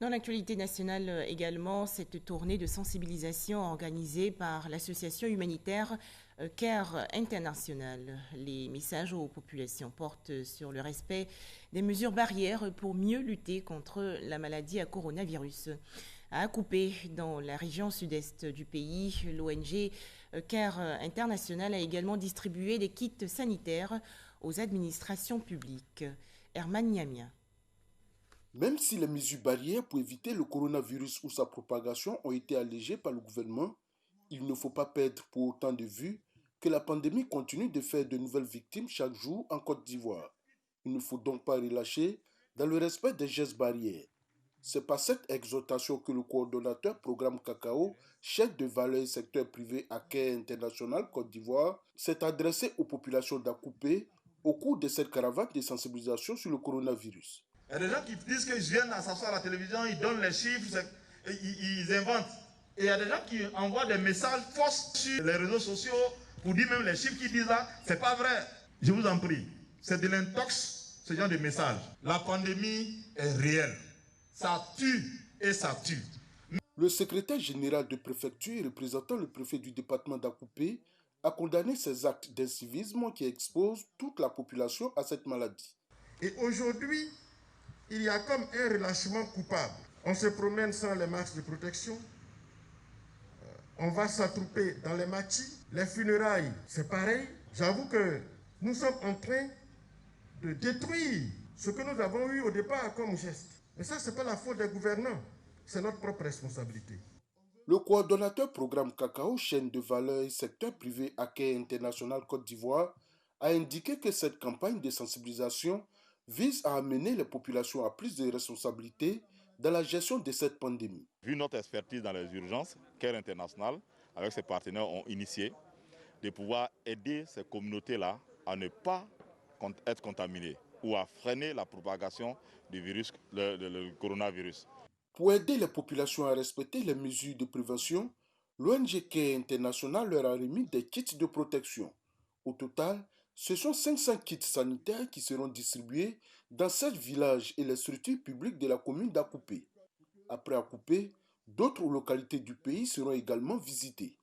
Dans l'actualité nationale également, cette tournée de sensibilisation organisée par l'association humanitaire CARE International. Les messages aux populations portent sur le respect des mesures barrières pour mieux lutter contre la maladie à coronavirus. À Akupé, dans la région sud-est du pays, l'ONG CARE International a également distribué des kits sanitaires aux administrations publiques. Herman Niamia. Même si les mesures barrières pour éviter le coronavirus ou sa propagation ont été allégées par le gouvernement, il ne faut pas perdre pour autant de vue que la pandémie continue de faire de nouvelles victimes chaque jour en Côte d'Ivoire. Il ne faut donc pas relâcher dans le respect des gestes barrières. C'est par cette exhortation que le coordonnateur programme Cacao, chef de valeur et secteur privé à Caire International Côte d'Ivoire, s'est adressé aux populations d'Akoupé au cours de cette caravane de sensibilisation sur le coronavirus. Il y a des gens qui disent qu'ils viennent à s'asseoir à la télévision, ils donnent les chiffres, ils inventent. Et il y a des gens qui envoient des messages fausses sur les réseaux sociaux pour dire même les chiffres qu'ils disent là, c'est pas vrai. Je vous en prie, c'est de l'intox, ce genre de message. La pandémie est réelle. Ça tue et ça tue. Le secrétaire général de préfecture représentant le préfet du département d'Akoupé a condamné ces actes d'incivisme qui exposent toute la population à cette maladie. Et aujourd'hui, il y a comme un relâchement coupable. On se promène sans les masques de protection. On va s'attrouper dans les matis. Les funérailles, c'est pareil. J'avoue que nous sommes en train de détruire ce que nous avons eu au départ comme geste. Mais ça, ce n'est pas la faute des gouvernants. C'est notre propre responsabilité. Le coordonnateur programme Cacao, chaîne de valeur et secteur privé à Caire International Côte d'Ivoire, a indiqué que cette campagne de sensibilisation vise à amener les populations à plus de responsabilités dans la gestion de cette pandémie. Vu notre expertise dans les urgences, CARE International, avec ses partenaires, ont initié de pouvoir aider ces communautés-là à ne pas être contaminées ou à freiner la propagation du virus, le coronavirus. Pour aider les populations à respecter les mesures de prévention, l'ONG CARE International leur a remis des kits de protection. Au total, ce sont 500 kits sanitaires qui seront distribués dans 7 villages et les structures publiques de la commune d'Akoupé. Après Akoupé, d'autres localités du pays seront également visitées.